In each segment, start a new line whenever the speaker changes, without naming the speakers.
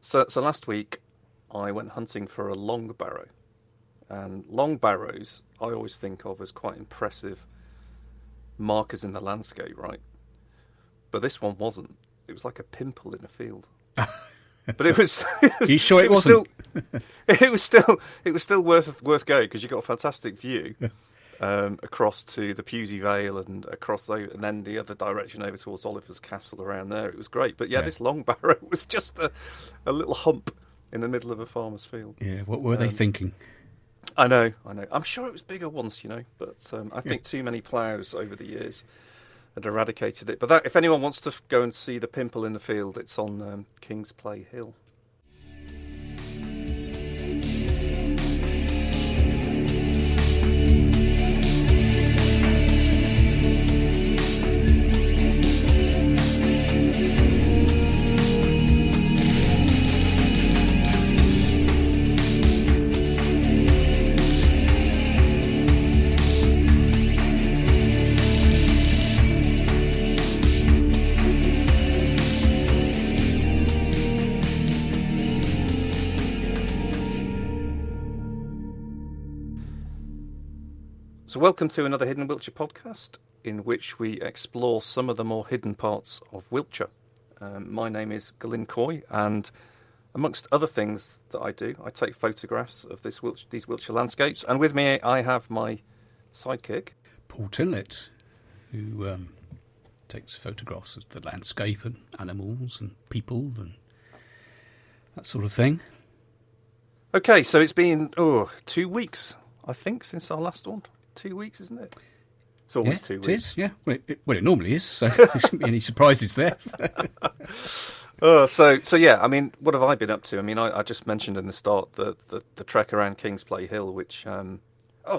So last week I went hunting for a long barrow, and long barrows I always think of as quite impressive markers in the landscape, right? But this one wasn't. It was like a pimple in a field. But it was.
Are you sure it wasn't?
It was still worth going because you got a fantastic view across to the Pewsey Vale and across over, and then the other direction over towards Oliver's Castle around there. It was great. But yeah, this long barrow was just a little hump in the middle of a farmer's field.
Yeah, what were they thinking?
I know. I'm sure it was bigger once, but I think too many ploughs over the years had eradicated it. But if anyone wants to go and see the pimple in the field, it's on King's Play Hill. So welcome to another Hidden Wiltshire podcast, in which we explore some of the more hidden parts of Wiltshire. My name is Glyn Coy, and amongst other things that I do, I take photographs of these Wiltshire landscapes. And with me, I have my sidekick,
Paul Tinlett, who takes photographs of the landscape and animals and people and that sort of thing.
Okay, so it's been 2 weeks, I think, since our last one. 2 weeks, isn't it? It's always 2 weeks.
It is, yeah. Well, it normally is, so there shouldn't be any surprises there.
So yeah, I mean, what have I been up to? I mean, I just mentioned in the start the trek around King's Play Hill, which, the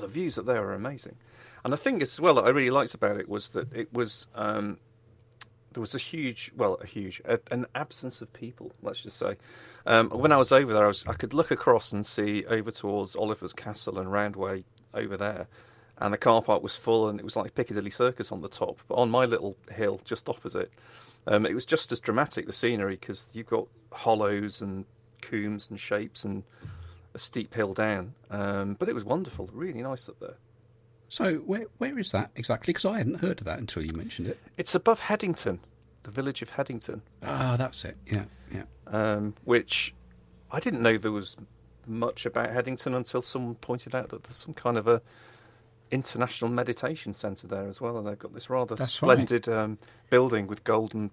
views up there are amazing. And the thing as well that I really liked about it was that it was, there was an absence of people, let's just say. When I was over there, I could look across and see over towards Oliver's Castle and Roundway over there. And the car park was full, and it was like Piccadilly Circus on the top. But on my little hill just opposite, it was just as dramatic, the scenery, because you've got hollows and combes and shapes and a steep hill down. But it was wonderful, really nice up there.
So where is that exactly? Because I hadn't heard of that until you mentioned it.
It's above Headington, the village of Headington.
Ah, that's it. Yeah.
Which I didn't know there was much about Headington until someone pointed out that there's some kind of a international meditation centre there as well, and they've got this rather splendid building with golden,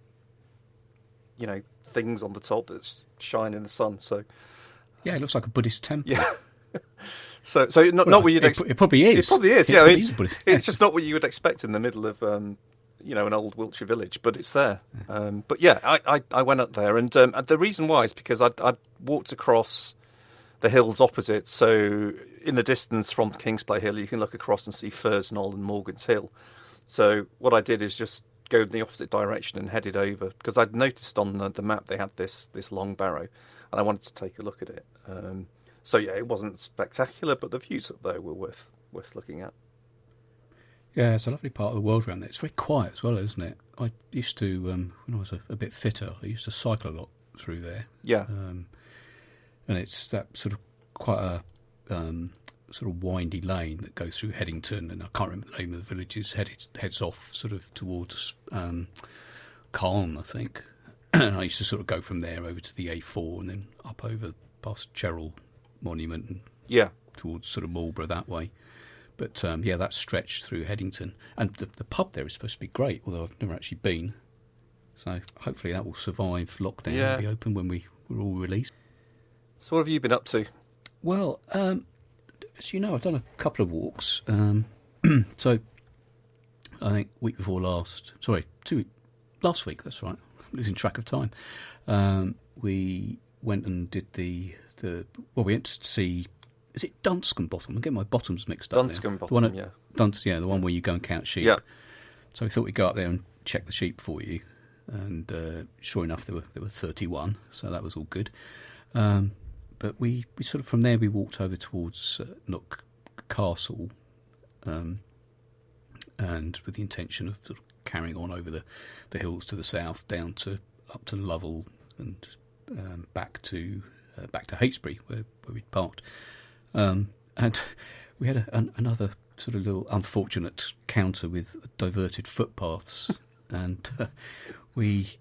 things on the top that shine in the sun. So
yeah, it looks like a Buddhist temple.
Yeah. so not what you'd expect.
It probably is.
It probably is. Yeah,
it's
just not what you would expect in the middle of an old Wiltshire village, but it's there. But yeah, I went up there, and the reason why is because I'd walked across the hills opposite, so in the distance from King's Play Hill you can look across and see Firs Knoll and Morgan's Hill. So what I did is just go in the opposite direction and headed over, because I'd noticed on the map they had this long barrow, and I wanted to take a look at it. So yeah, it wasn't spectacular, but the views up there were worth looking at.
Yeah, it's a lovely part of the world around there. It's very quiet as well, isn't it? I used to, when I was a bit fitter, I used to cycle a lot through there.
Yeah.
And it's that sort of quite a sort of windy lane that goes through Headington, and I can't remember the name of the villages. Heads off sort of towards Calne, I think. And I used to sort of go from there over to the A4 and then up over past Cheryl Monument and towards sort of Marlborough that way. But that stretch through Headington, and the pub there is supposed to be great, although I've never actually been. So hopefully that will survive lockdown and be open when we're all released.
So what have you been up to?
Well, as you know, I've done a couple of walks. So I think last week, that's right, I'm losing track of time. We went and did we went to see, is it Dunscombe Bottom? I'm getting my bottoms mixed up.
Dunscombe Bottom,
the one where you go and count sheep.
Yeah.
So we thought we'd go up there and check the sheep for you, and sure enough, there were 31, so that was all good. But we sort of from there we walked over towards Knook Castle, and with the intention of sort of carrying on over the hills to the south, up to Lovell, and back to Heytesbury where we'd parked, and we had another sort of little unfortunate counter with diverted footpaths, and we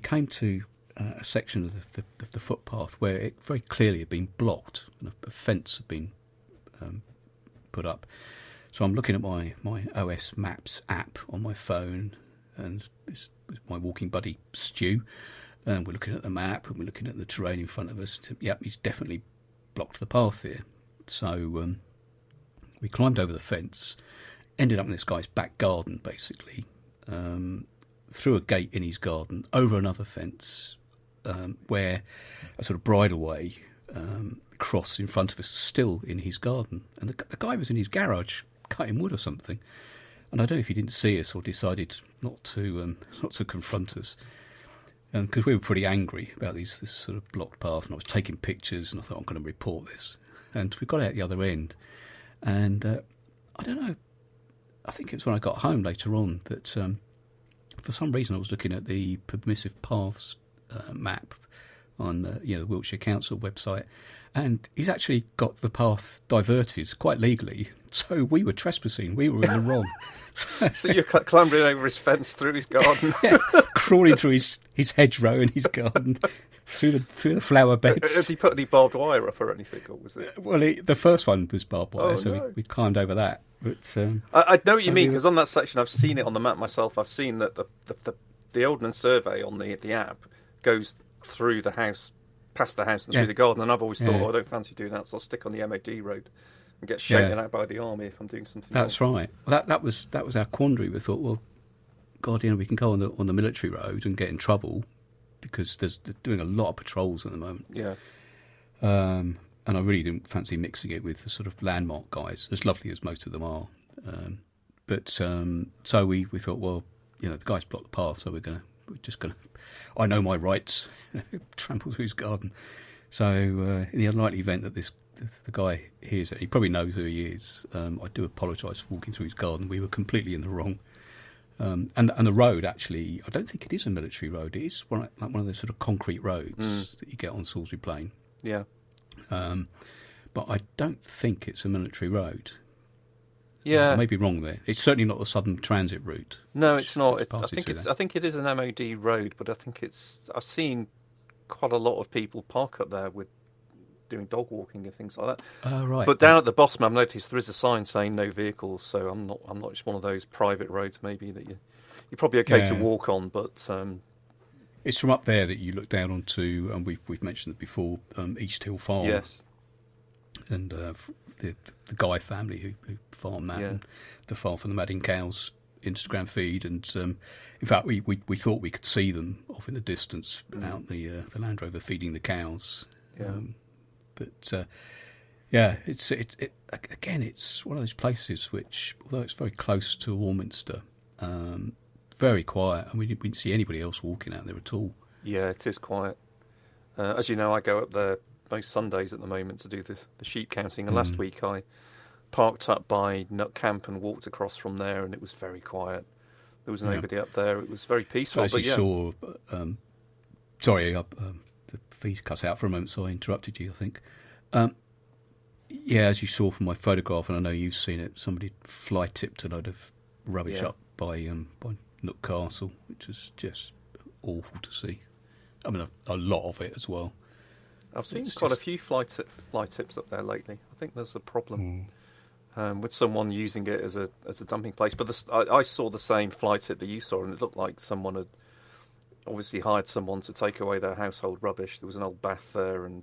came to a section of the footpath where it very clearly had been blocked and a fence had been put up. So I'm looking at my OS Maps app on my phone, and this is my walking buddy Stu, and we're looking at the map and we're looking at the terrain in front of us. Yep, he's definitely blocked the path here. So we climbed over the fence, ended up in this guy's back garden basically, through a gate in his garden, over another fence, where a sort of bridleway cross in front of us, still in his garden, and the guy was in his garage cutting wood or something. And I don't know if he didn't see us or decided not to confront us, because we were pretty angry about this sort of blocked path, and I was taking pictures, and I thought, I'm going to report this. And we got out the other end, and I don't know, I think it was when I got home later on that for some reason I was looking at the permissive paths map on the Wiltshire Council website, and he's actually got the path diverted quite legally. So we were trespassing. We were in the wrong.
So you're clambering over his fence through his garden,
yeah, crawling through his hedgerow in his garden, through the flower beds.
Has he put any barbed wire up or anything, or was it?
Well, the first one was barbed wire, we climbed over that. But
I know what you mean, because on that section I've seen it on the map myself. I've seen that the Ordnance Survey on the app goes through the house, past the house and through the garden, and I've always thought, I don't fancy doing that, so I'll stick on the MOD road and get shaken out by the army if I'm doing something.
That's
wrong.
Right. Well, that was our quandary. We thought, well, God, we can go on the military road and get in trouble because they're doing a lot of patrols at the moment.
Yeah.
And I really didn't fancy mixing it with the sort of landmark guys, as lovely as most of them are. So we thought, well, the guy's blocked the path, so we're just going to, I know my rights, trample through his garden. So in the unlikely event that the guy hears it, he probably knows who he is. I do apologise for walking through his garden. We were completely in the wrong. And the road, actually, I don't think it is a military road. It is one of those sort of concrete roads that you get on Salisbury Plain.
Yeah.
But I don't think it's a military road.
Yeah.
I may be wrong there. It's certainly not the Southern Transit route.
No, it's not. I think it is an MOD road, but I think I've seen quite a lot of people park up there with doing dog walking and things like that.
Oh, right.
But down at the bottom, I've noticed there is a sign saying no vehicles, so I'm not just one of those private roads maybe that you're probably okay to walk on, but
it's from up there that you look down onto, and we've mentioned it before, East Hill Farm.
Yes.
And the Guy family who farm that, and the Far from the Madding Cows Instagram feed, and in fact we thought we could see them off in the distance out the Land Rover feeding the cows. But it's one of those places which, although it's very close to Warminster, very quiet, and we didn't see anybody else walking out there at all.
Yeah, it is quiet. As you know, I go up there most Sundays at the moment to do the sheep counting, and last week I parked up by Knook camp and walked across from there, and it was very quiet. There was nobody up there. It was very peaceful.
As you saw, sorry, the feed cut out for a moment, so I interrupted you, I think. As you saw from my photograph, and I know you've seen it, somebody fly tipped a load of rubbish up by Knook Castle, which was just awful to see. I mean, a lot of it as well.
I've seen quite a few fly tips up there lately. I think there's a problem with someone using it as a dumping place. But I saw the same fly tip that you saw, and it looked like someone had obviously hired someone to take away their household rubbish. There was an old bath there and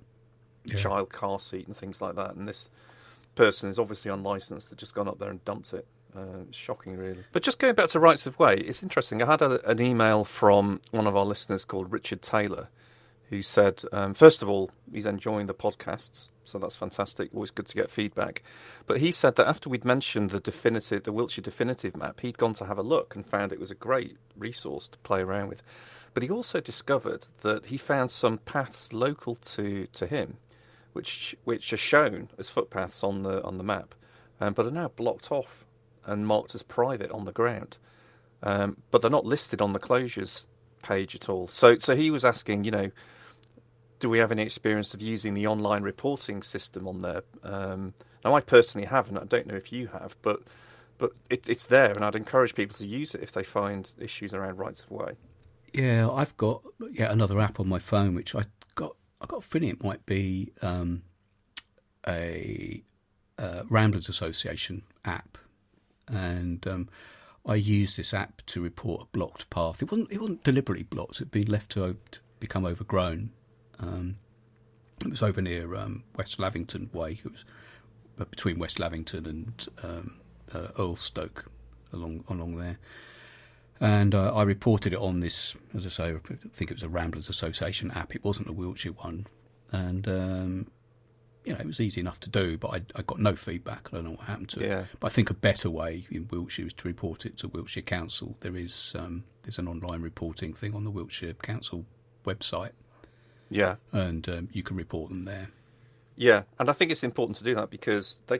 a child car seat and things like that. And this person is obviously unlicensed. They've just gone up there and dumped it. It's shocking, really. But just going back to rights of way, it's interesting. I had an email from one of our listeners called Richard Taylor, who said, first of all, he's enjoying the podcasts, so that's fantastic. Always good to get feedback. But he said that after we'd mentioned the Wiltshire definitive map, he'd gone to have a look and found it was a great resource to play around with. But he also discovered that he found some paths local to him, which are shown as footpaths on the map, but are now blocked off and marked as private on the ground. But they're not listed on the closures page at all. So he was asking, do we have any experience of using the online reporting system on there? Now, I personally haven't. I don't know if you have, but it's there, and I'd encourage people to use it if they find issues around rights of way.
Yeah, I've got yet another app on my phone, which I got a feeling it might be a Ramblers Association app, and I used this app to report a blocked path. It wasn't deliberately blocked; it'd been left to become overgrown. It was over near West Lavington Way. It was between West Lavington and Earlstoke, along there. And I reported it on this, as I say, I think it was a Ramblers Association app. It wasn't a Wiltshire one, and it was easy enough to do, but I got no feedback. I don't know what happened to it. But I think a better way in Wiltshire is to report it to Wiltshire Council. There's an online reporting thing on the Wiltshire Council website. Yeah. And you can report them there.
Yeah, and I think it's important to do that because the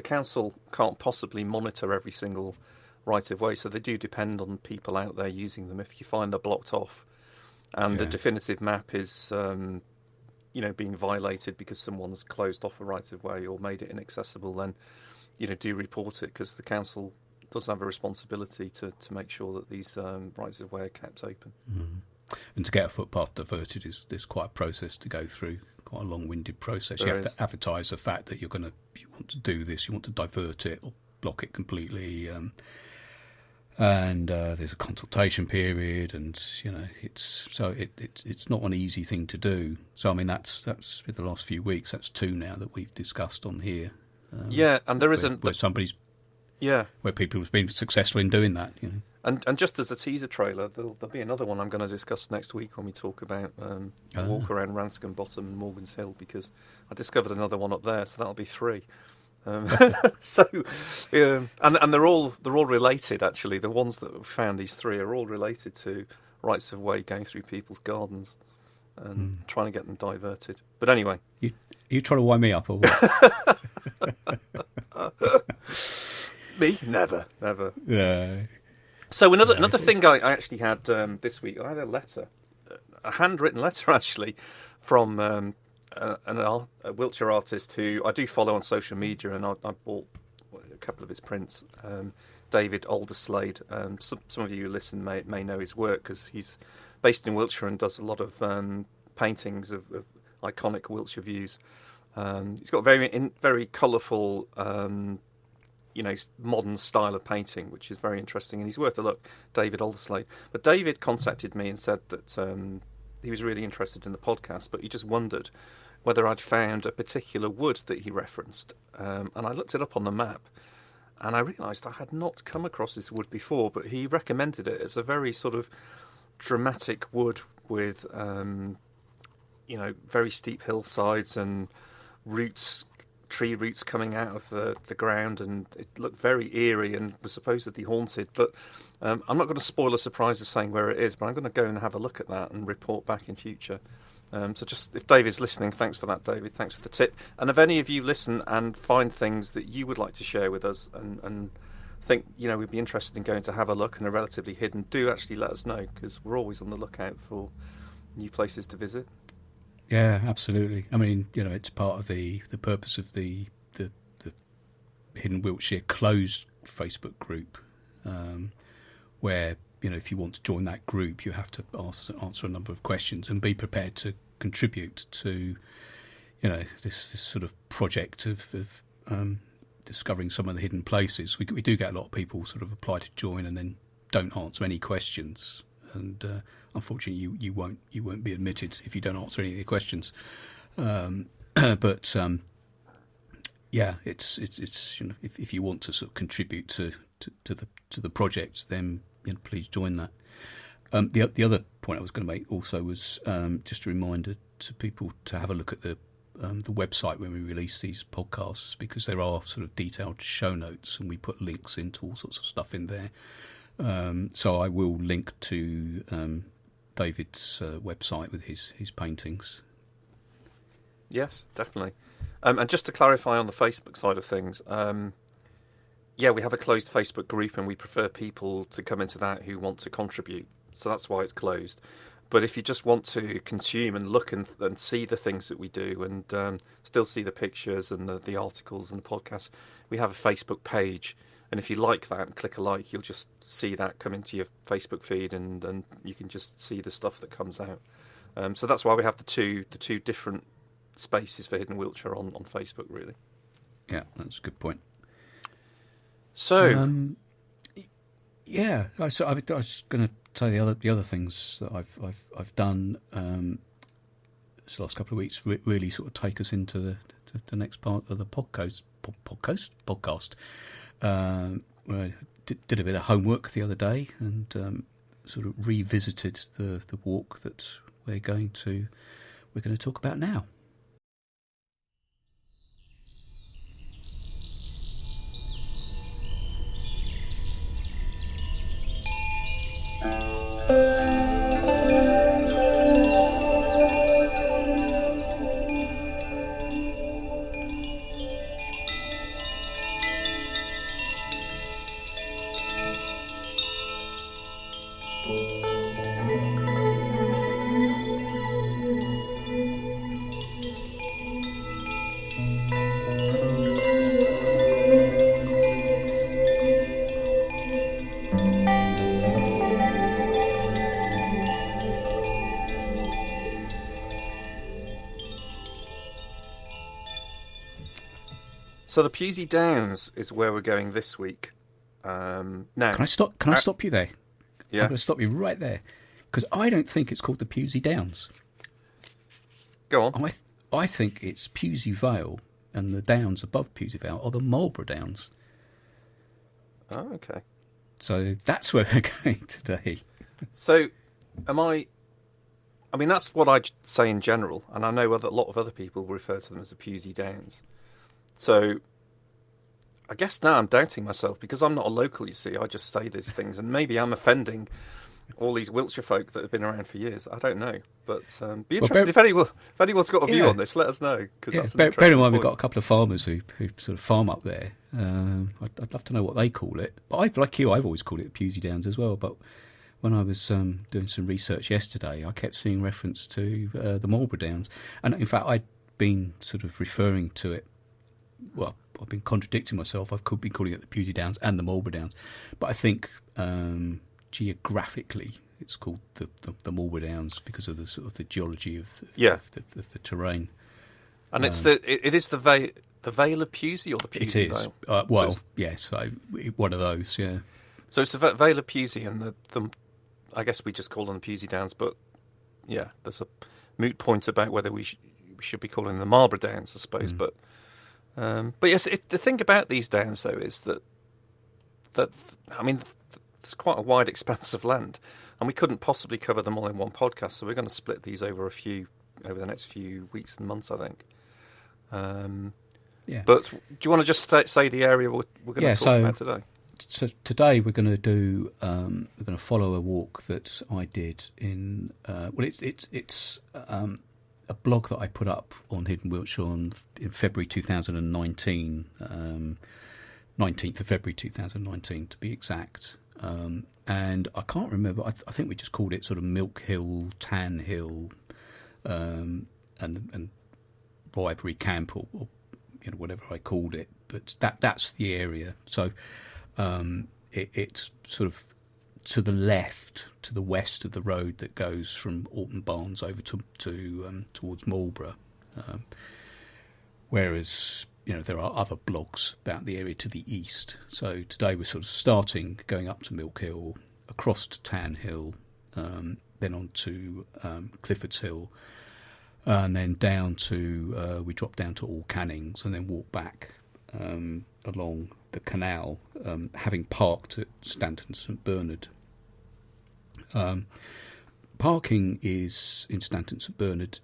council can't possibly monitor every single right of way, so they do depend on people out there using them. If you find they're blocked off and the definitive map is being violated because someone's closed off a right of way or made it inaccessible, then do report it, because the council does have a responsibility to make sure that these rights of way are kept open.
And to get a footpath diverted there's quite a process to go through, quite a long-winded process. You have to advertise the fact that you want to do this, you want to divert it or block it completely, and there's a consultation period, and it's not an easy thing to do. So I mean that's with the last few weeks, that's 2 now that we've discussed on here.
And there isn't
where people have been successful in doing that.
And just as a teaser trailer, there'll be another one I'm going to discuss next week when we talk about the walk around Ranscombe Bottom and Morgan's Hill, because I discovered another one up there, so that'll be 3. And they're all related, actually. The ones that we found, these 3, are all related to rights of way going through people's gardens and trying to get them diverted. But anyway,
you trying to wind me up or what?
Me? Never.
Yeah.
So another thing I actually had this week, I had a letter, a handwritten letter actually, from a Wiltshire artist who I do follow on social media, and I bought a couple of his prints. David Alderslade. Some of you who listen may know his work, because he's based in Wiltshire and does a lot of paintings of iconic Wiltshire views. He's got very colourful, modern style of painting, which is very interesting, and he's worth a look, David Alderslade. But David contacted me and said that he was really interested in the podcast, but he just wondered whether I'd found a particular wood that he referenced. And I looked it up on the map, and I realised I had not come across this wood before, but he recommended it as a very sort of dramatic wood with, very steep hillsides and tree roots coming out of the ground, and it looked very eerie and was supposedly haunted. But I'm not going to spoil a surprise of saying where it is, but I'm going to go and have a look at that and report back in future. So just, if David's listening, thanks for that, David. Thanks for the tip. And if any of you listen and find things that you would like to share with us and think we'd be interested in going to have a look and are relatively hidden, do actually let us know, because we're always on the lookout for new places to visit.
Yeah, absolutely. I mean, it's part of the purpose of the Hidden Wiltshire closed Facebook group, where if you want to join that group, you have to answer a number of questions and be prepared to contribute to this sort of project of discovering some of the hidden places. We do get a lot of people sort of apply to join and then don't answer any questions. And unfortunately, you won't be admitted if you don't answer any of the questions. But it's if you want to sort of contribute to the project, then please join that. The other point I was going to make also was just a reminder to people to have a look at the website when we release these podcasts, because there are sort of detailed show notes and we put links into all sorts of stuff in there. So I will link to David's website with his paintings.
Yes, definitely. And just to clarify on the Facebook side of things, we have a closed Facebook group, and we prefer people to come into that who want to contribute. So that's why it's closed. But if you just want to consume and look and see the things that we do, and still see the pictures and the articles and the podcasts, we have a Facebook page. And if you like that and click a like, you'll just see that come into your Facebook feed, and you can just see the stuff that comes out. So that's why we have the two different spaces for Hidden Wiltshire on Facebook, really.
Yeah, that's a good point.
So,
yeah, I was going to say the other things that I've done this last couple of weeks really sort of take us into the next part of the podcast. Where I did a bit of homework the other day and sort of revisited the walk that we're going to talk about now.
So the Pewsey Downs is where we're going this week. Now,
can I stop you there?
Yeah.
I'm going to stop you right there because I don't think it's called the Pewsey Downs.
Go on.
I think it's Pewsey Vale, and the downs above Pewsey Vale are the Marlborough Downs.
Oh, okay.
So that's where we're going today.
So, I mean, that's what I'd say in general, and I know that a lot of other people refer to them as the Pewsey Downs. So, I guess now I'm doubting myself because I'm not a local, you see. I just say these things, and maybe I'm offending all these Wiltshire folk that have been around for years. I don't know, but be interested if anyone's got a view on this. Let us know, because that's an
bear in mind
point.
we've got a couple of farmers who sort of farm up there. I'd love to know what they call it, but like you, I've always called it the Pewsey Downs as well. But when I was doing some research yesterday, I kept seeing reference to the Marlborough Downs, and in fact I'd been sort of referring to it. Well, I've been contradicting myself. I could be calling it the Pewsey Downs and the Marlborough Downs, but I think geographically it's called the Marlborough Downs because of the sort of the geology of the terrain.
And it is the Vale of Pewsey, or the Pewsey Vale?
Well, yes, one of those, yeah.
So it's the Vale of Pewsey, and the I guess we just call them the Pewsey Downs, but yeah, there's a moot point about whether we should be calling them the Marlborough Downs, I suppose. But yes, the thing about these downs though is that I mean, there's quite a wide expanse of land, and we couldn't possibly cover them all in one podcast. So we're going to split these over the next few weeks and months, I think.
Yeah.
But do you want to just say the area we're going to talk about today?
So today we're going to follow a walk that I did in it's a blog that I put up on Hidden Wiltshire in February 2019, 19th of February 2019 to be exact. And I can't remember. I think we just called it sort of Milk Hill, Tan Hill, and Bribery Camp, or whatever I called it. But that's the area. So it's sort of to the left, to the west of the road that goes from Alton Barnes over towards Marlborough. Whereas there are other blogs about the area to the east. So today we're sort of going up to Milk Hill, across to Tan Hill, then on to Clifford's Hill, and then we drop down to all Cannings, and then walk back along the canal, having parked at Stanton St Bernard. Parking in Stanton St Bernard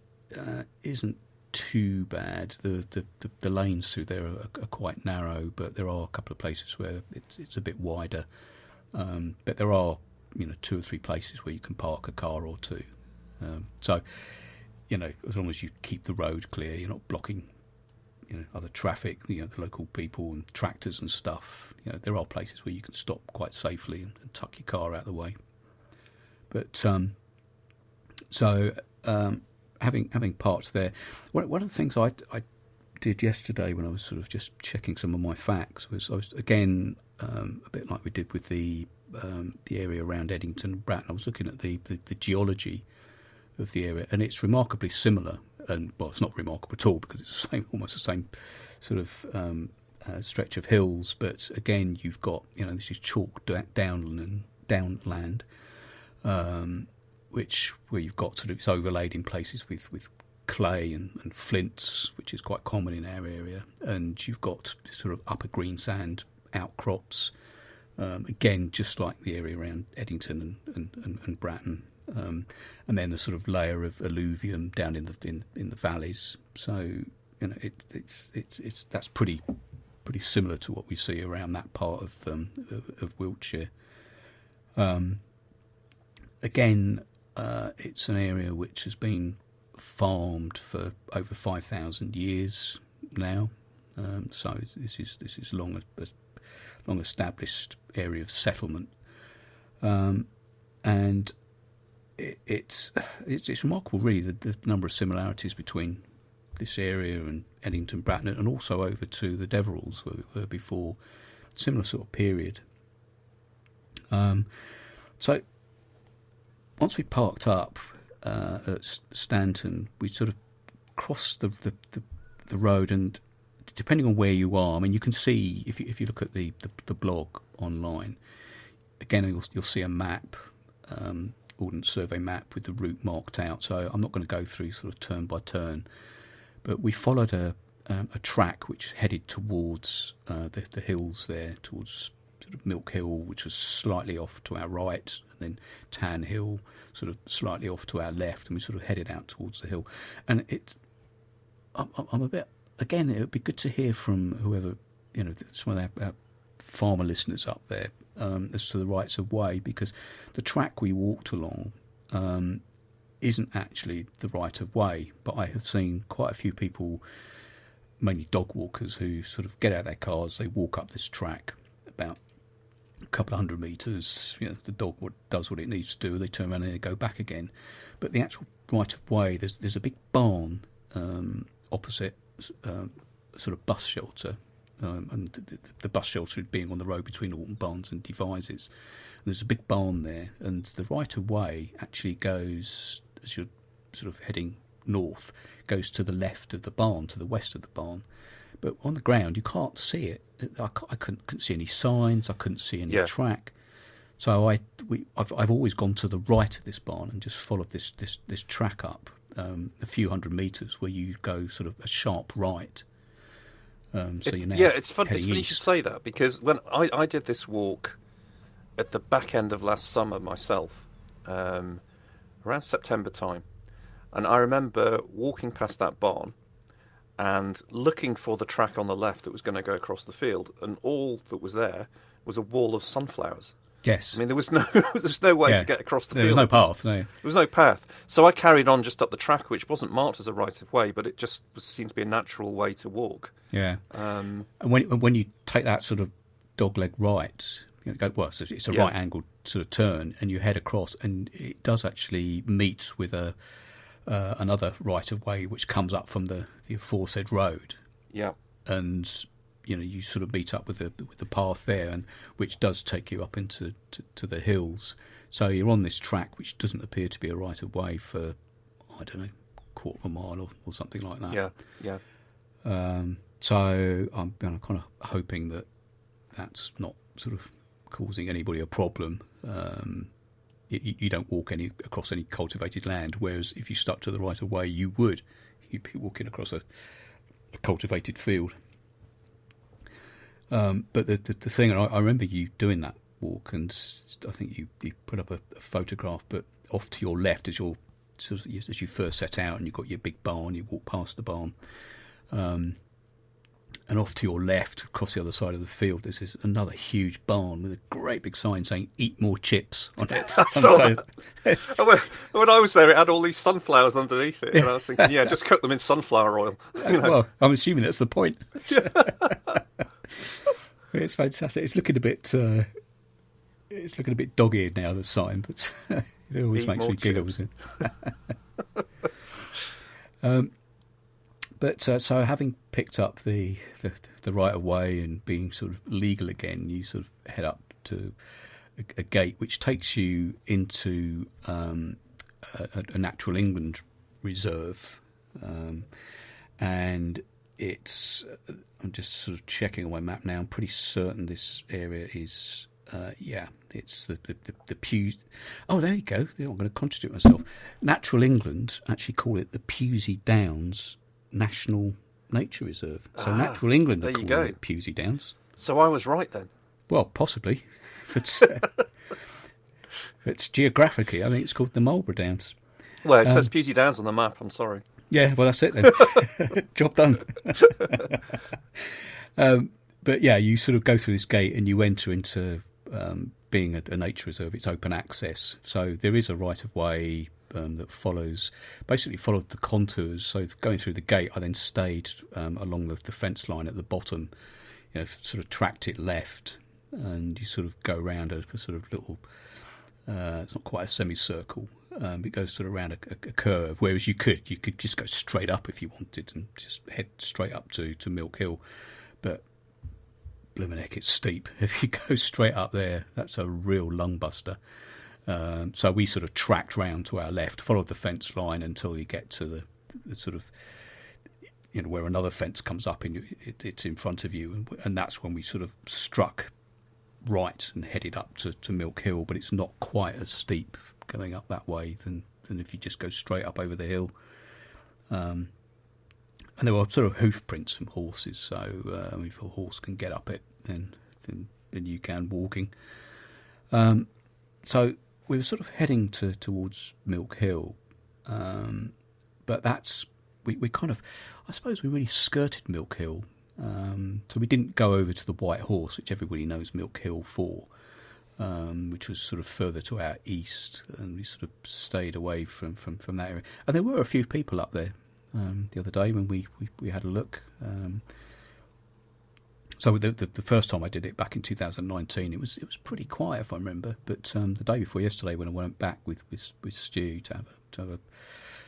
isn't too bad. The lanes through there are quite narrow, but there are a couple of places where it's a bit wider. But there are 2 or 3 places where you can park a car or two. So as long as you keep the road clear, you're not blocking other traffic, the local people and tractors and stuff. There are places where you can stop quite safely and tuck your car out of the way. But So having parked there, one of the things I did yesterday when I was sort of just checking some of my facts was I was again a bit like we did with the area around Eddington and Bratton. I was looking at the geology of the area, and it's remarkably similar. And well, it's not remarkable at all because it's almost the same sort of stretch of hills. But again, you've got this is chalk downland, where you've got sort of it's overlaid in places with clay and flints, which is quite common in our area, and you've got sort of upper greensand outcrops, again just like the area around Eddington and Bratton, and then the sort of layer of alluvium down in the valleys. So it's that's pretty similar to what we see around that part of Wiltshire. Again, it's an area which has been farmed for over 5,000 years now. So this is long established area of settlement, and it's remarkable really the number of similarities between this area and Eddington, Bratton, and also over to the Deverells where we were before, similar sort of period. So once we parked up at Stanton, we sort of crossed the road, and depending on where you are, I mean, you can see if you look at the blog online, again you'll see a map, Ordnance Survey map with the route marked out. So I'm not going to go through sort of turn by turn, but we followed a track which headed towards the hills there, towards sort of Milk Hill, which was slightly off to our right, and then Tan Hill, sort of slightly off to our left, and we sort of headed out towards the hill. And I'm a bit, again, it would be good to hear from whoever, some of our farmer listeners up there, as to the rights of way, because the track we walked along isn't actually the right of way, but I have seen quite a few people, mainly dog walkers, who sort of get out of their cars, they walk up this track about a couple of 100 metres, the dog does what it needs to do, they turn around and they go back again. But the actual right of way, there's a big barn opposite sort of bus shelter, and the bus shelter being on the road between Alton Barnes and Devizes. And there's a big barn there, and the right of way actually goes, as you're sort of heading north, goes to the left of the barn, to the west of the barn. But on the ground, you can't see it. I couldn't see any signs. I couldn't see any track. So I've always gone to the right of this barn and just followed this track up a few hundred metres, where you go sort of a sharp right.
It's funny you should say that, because when I did this walk at the back end of last summer myself, around September time, and I remember walking past that barn and looking for the track on the left that was going to go across the field, and all that was there was a wall of sunflowers.
Yes.
I mean, there was no way to get across the field.
There was no path, no.
There was no path. So I carried on just up the track, which wasn't marked as a right of way, but it just seemed to be a natural way to walk. Yeah. And
when you take that sort of dogleg right, it's a right angled sort of turn, and you head across, and it does actually meet with another right of way which comes up from the aforesaid road.
Yeah.
And you sort of meet up with the path there, and which does take you up into the hills. So you're on this track which doesn't appear to be a right of way for, I don't know, quarter of a mile or something like that.
Yeah.
So I'm kind of hoping that that's not sort of causing anybody a problem. You don't walk across any cultivated land, whereas if you stuck to the right of way, you'd be walking across a cultivated field. But the thing, I remember you doing that walk, and I think you put up a photograph, but off to your left as you first set out, and you've got your big barn, you walk past the barn, and off to your left, across the other side of the field, there's another huge barn with a great big sign saying "Eat more chips" on it.
When I was there, it had all these sunflowers underneath it, and I was thinking, just cook them in sunflower oil.
Well, I'm assuming that's the point. It's fantastic. It's looking a bit dog-eared now, the sign, but It always
Eat
makes
more
me giggle.
chips.
But so having picked up the right of way and being sort of legal again, you sort of head up to a gate which takes you into a natural England reserve, and it's I'm just sort of checking on my map now. I'm pretty certain this area is it's the Pewsey. Oh, there you go. I'm going to contradict myself. Natural England actually call it the Pewsey Downs National Nature Reserve. So Natural England are calling it Pewsey Downs.
So I was right then.
Well, possibly. It's geographically, I think it's called the Marlborough Downs.
Well, it says Pewsey Downs on the map. I'm sorry.
Yeah, well, that's it then. Job done. But yeah, you sort of go through this gate and you enter into being a nature reserve. It's open access, so there is a right of way that basically followed the contours. So going through the gate, I then stayed along the fence line at the bottom, sort of tracked it left, and you sort of go around a sort of little. It's not quite a semicircle. It goes sort of around a curve. Whereas you could just go straight up if you wanted and just head straight up to Milk Hill, but blimmin' heck, it's steep. If you go straight up there, that's a real lung buster. So we sort of tracked round to our left, followed the fence line until you get to the sort of, where another fence comes up and it's in front of you, and that's when we sort of struck right and headed up to Milk Hill, but it's not quite as steep going up that way than if you just go straight up over the hill. And there were sort of hoof prints from horses, so if a horse can get up it, then you can walking. So we were sort of heading towards Milk Hill, but we kind of, I suppose we really skirted Milk Hill. So we didn't go over to the White Horse, which everybody knows Milk Hill for, which was sort of further to our east, and we sort of stayed away from that area. And there were a few people up there the other day when we had a look. So the first time I did it back in 2019, it was pretty quiet, if I remember. But the day before yesterday, when I went back with Stu to have a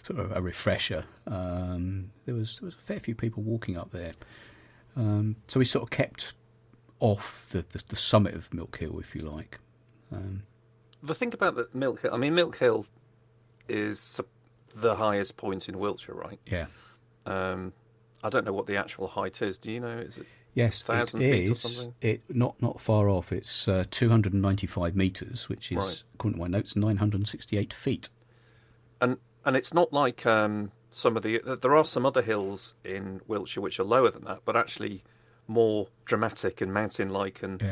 sort of a refresher, there was a fair few people walking up there. So we sort of kept off the summit of Milk Hill, if you like.
The thing about the Milk Hill, I mean, Milk Hill is the highest point in Wiltshire, right?
Yeah.
I don't know what the actual height is. Do you know? Is it?
Yes,
1,000
it
feet
is.
Or something?
It not far off. It's 295 metres, which is,
right,
according to my notes, 968 feet.
And it's not like some of there are some other hills in Wiltshire which are lower than that, but actually more dramatic and mountain-like, and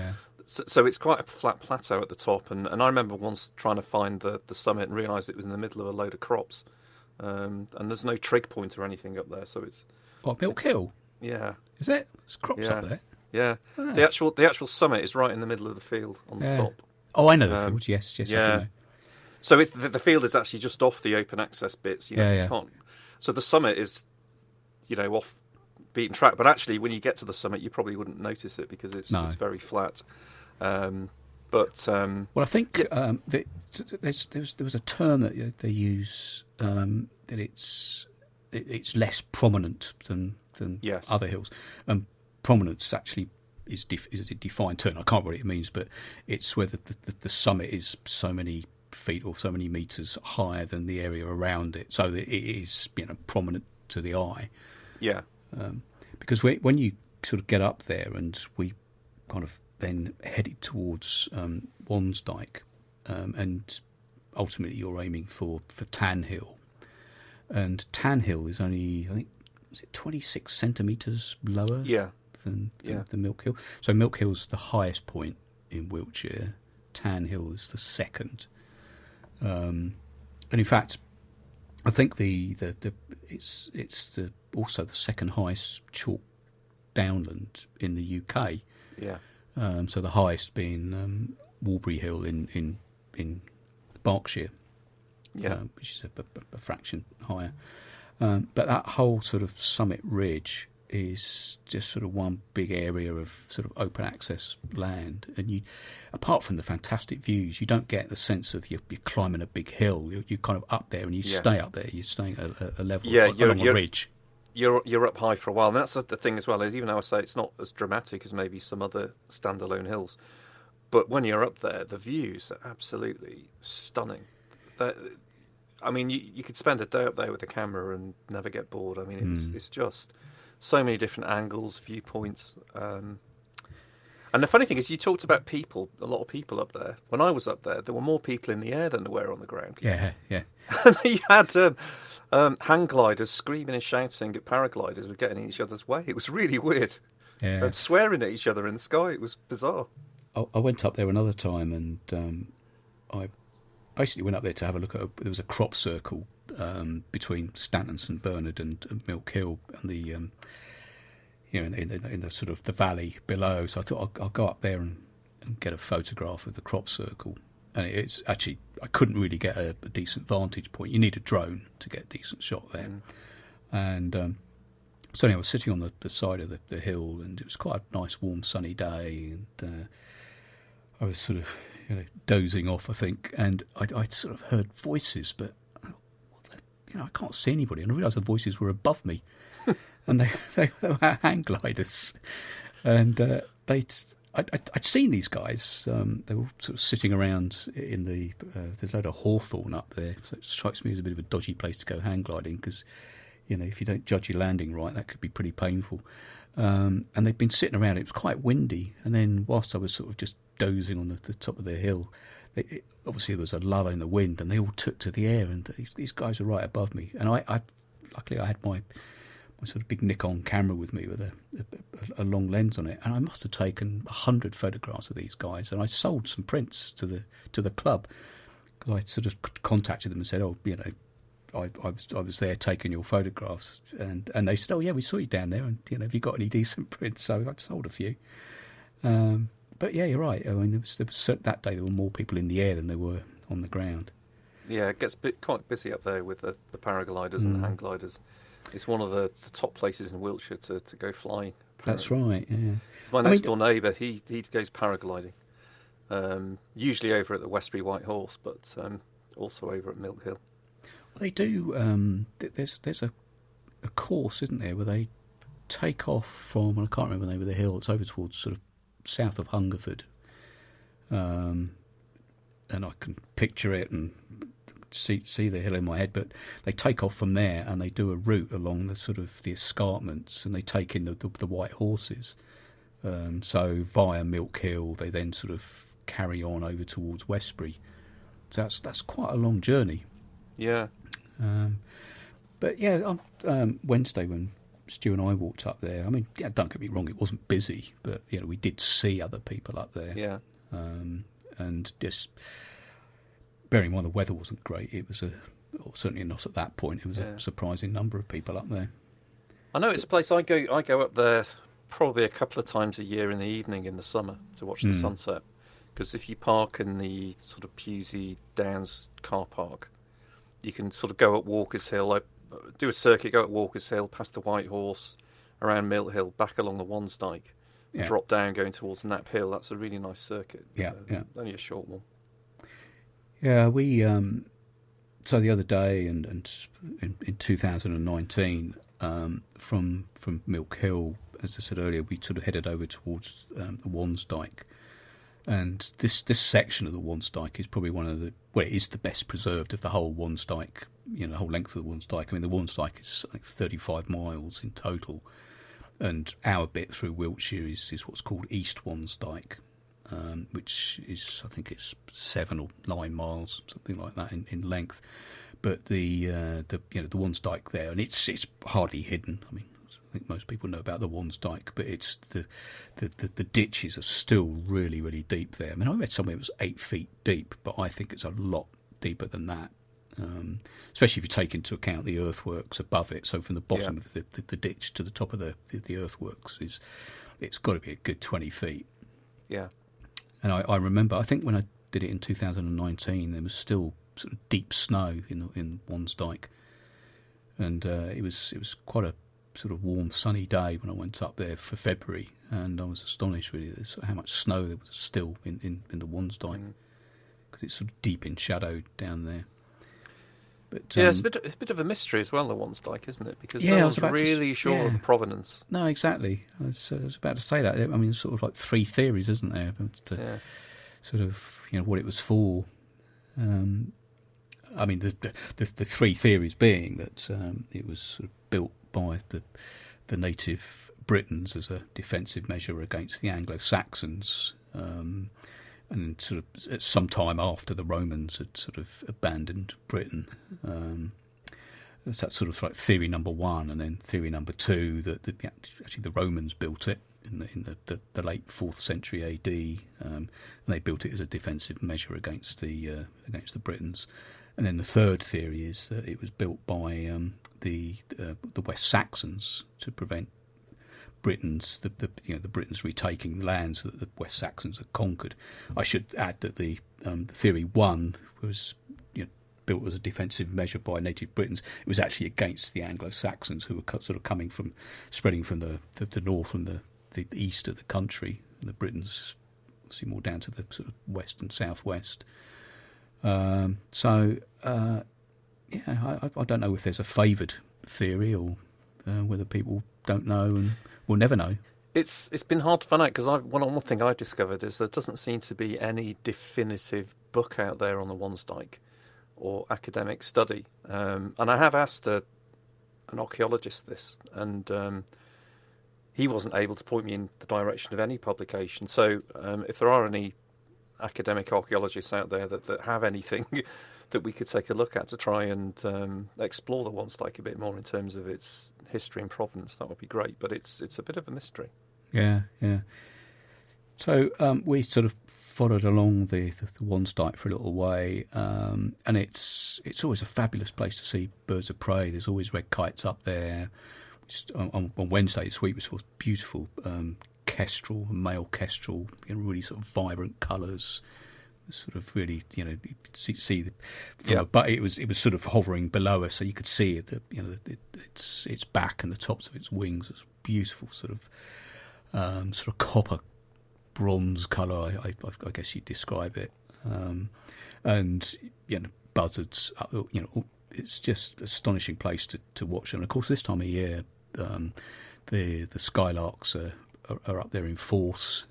so it's quite a flat plateau at the top. And I remember once trying to find the summit and realised it was in the middle of a load of crops, and there's no trig point or anything up there, so it's.
What, Milk Hill?
Yeah.
Is it? There's crops up there.
Yeah.
Oh.
The actual summit is right in the middle of the field on the top.
Oh, I know the field. Yes, I do know.
So the field is actually just off the open access bits. You can't. So the summit is, off beaten track. But actually, when you get to the summit, you probably wouldn't notice it because it's very flat. Well,
I think there was a term that they use, that it's less prominent than other hills. Prominence actually is a defined term. I can't remember what it means, but it's where the summit is so many feet or so many meters higher than the area around it, so that it is prominent to the eye.
Yeah.
Because when you sort of get up there, and we kind of then headed towards Wansdyke, and ultimately you're aiming for Tan Hill, and Tan Hill is only, I think, is it 26 centimetres lower than Milk Hill. So Milk Hill's the highest point in Wiltshire. Tan Hill is the second. And in fact, I think it's also the second highest chalk downland in the UK.
Yeah.
So the highest being Walbury Hill in Berkshire. Which is a fraction higher. But that whole sort of summit ridge is just sort of one big area of sort of open access land, and you, apart from the fantastic views, you don't get the sense of you're climbing a big hill. You're kind of up there, and you stay up there. You're staying at a level along a ridge.
You're up high for a while, and that's the thing as well. Is even though I say it's not as dramatic as maybe some other standalone hills, but when you're up there, the views are absolutely stunning. I mean, you could spend a day up there with a camera and never get bored. I mean, it's just so many different angles, viewpoints. And the funny thing is, you talked about people, a lot of people up there. When I was up there were more people in the air than there were on the ground.
Yeah.
And you had hang gliders screaming and shouting at paragliders were getting in each other's way. It was really weird.
Yeah.
Swearing at each other in the sky. It was bizarre.
I went up there another time, and I basically went up there to have a look at. There was a crop circle between Stanton St Bernard and Milk Hill, and the in the sort of the valley below. So I thought I'll go up there and get a photograph of the crop circle. And it's actually, I couldn't really get a decent vantage point. You need a drone to get a decent shot there. And so anyway, I was sitting on the side of the hill, and it was quite a nice, warm, sunny day. And I was sort of dozing off, I think, and I'd sort of heard voices, but I can't see anybody. And I realised the voices were above me, and they were hang gliders, and I'd seen these guys. They were sort of sitting around in there's a load of hawthorn up there, so it strikes me as a bit of a dodgy place to go hang gliding, because if you don't judge your landing right, that could be pretty painful. And they'd been sitting around. It was quite windy, and then whilst I was sort of just dozing on the top of the hill, obviously there was a lull in the wind, and they all took to the air, and these guys were right above me. And I luckily I had my sort of big Nikon camera with me with a long lens on it, and I must have taken 100 photographs of these guys, and I sold some prints to the club, because I sort of contacted them and said, I was there taking your photographs, and they said, oh yeah, we saw you down there, and have you got any decent prints? So I sold a few. But yeah, you're right. I mean, there was that day there were more people in the air than there were on the ground.
Yeah, it gets quite busy up there with the paragliders and the hang gliders. It's one of the top places in Wiltshire to go flying. Apparently.
That's right. Yeah.
My next door neighbour, he goes paragliding. Usually over at the Westbury White Horse, but also over at Milk Hill.
Well, they do. There's a course, isn't there, where they take off from, I can't remember the name of the hill. It's over towards sort of south of Hungerford, and I can picture it and see the hill in my head. But they take off from there, and they do a route along the sort of the escarpments, and they take in the white horses. So via Milk Hill, they then sort of carry on over towards Westbury. So that's quite a long journey.
Yeah.
But yeah, Wednesday when Stu and I walked up there, I mean, yeah, don't get me wrong, it wasn't busy, but we did see other people up there.
Yeah.
And just bearing in mind the weather wasn't great, it was certainly not at that point. It was a surprising number of people up there.
I know it's a place I go up there probably a couple of times a year in the evening in the summer to watch the sunset, because if you park in the sort of Pewsey Downs car park, you can sort of go up Walker's Hill, do a circuit, go up Walker's Hill, past the White Horse, around Mill Hill, back along the Wansdyke, drop down going towards Knapp Hill. That's a really nice circuit.
Yeah.
Only a short one.
Yeah, we so the other day, and in 2019, from Milk Hill, as I said earlier, we sort of headed over towards the Wansdyke. And this section of the Wansdyke is probably it is the best preserved of the whole Wansdyke, the whole length of the Wansdyke. I mean, the Wansdyke is like 35 miles in total, and our bit through Wiltshire is what's called East Wansdyke, which is, I think it's 7 or 9 miles, something like that in length. But the Wansdyke there, and it's hardly hidden. I mean, I think most people know about the Wansdyke, but it's the ditches are still really, really deep there. I mean, I read somewhere it was 8 feet deep, but I think it's a lot deeper than that, especially if you take into account the earthworks above it. So from the bottom of the ditch to the top of the earthworks, it's got to be a good 20 feet.
Yeah.
And I remember, I think when I did it in 2019, there was still sort of deep snow in Wansdyke, and it was quite a sort of warm, sunny day when I went up there for February, and I was astonished really at how much snow there was still in the Wansdyke, because it's sort of deep in shadow down there. But,
yeah, it's a bit of a mystery as well, the Wansdyke, isn't it? Because
yeah,
no
I
one's
was about
really sure of the provenance.
No, exactly. I was about to say that. I mean, sort of like three theories, isn't there? To sort of, what it was for. I mean, the three theories being that it was sort of built by the native Britons as a defensive measure against the Anglo-Saxons, and sort of at some time after the Romans had sort of abandoned Britain. That's sort of like theory number one, and then theory number two that actually the Romans built it in the late 4th century AD, and they built it as a defensive measure against the Britons. And then the third theory is that it was built by the West Saxons to prevent the Britons retaking the lands that the West Saxons had conquered. I should add that the theory one was built as a defensive measure by native Britons. It was actually against the Anglo-Saxons, who were sort of spreading from the north and the east of the country, and the Britons obviously more down to the sort of west and southwest. I don't know if there's a favoured theory or whether people don't know and will never know.
It's been hard to find out, because one thing I've discovered is there doesn't seem to be any definitive book out there on the Wansdyke or academic study. And I have asked an archaeologist this, and he wasn't able to point me in the direction of any publication. So if there are any academic archaeologists out there that have anything that we could take a look at to try and explore the Wansdyke a bit more in terms of its history and provenance, that would be great. But it's a bit of a mystery.
Yeah. So we sort of followed along the Wansdyke for a little way, and it's always a fabulous place to see birds of prey. There's always red kites up there. Just on Wednesday this week we saw beautiful kestrel, male kestrel, in really sort of vibrant colours. Sort of really, you see but it was sort of hovering below us, so you could see it. Its back and the tops of its wings was beautiful, sort of copper bronze colour. I guess you'd describe it. And buzzards. It's just an astonishing place to watch. And of course, this time of year, the skylarks are up there in force.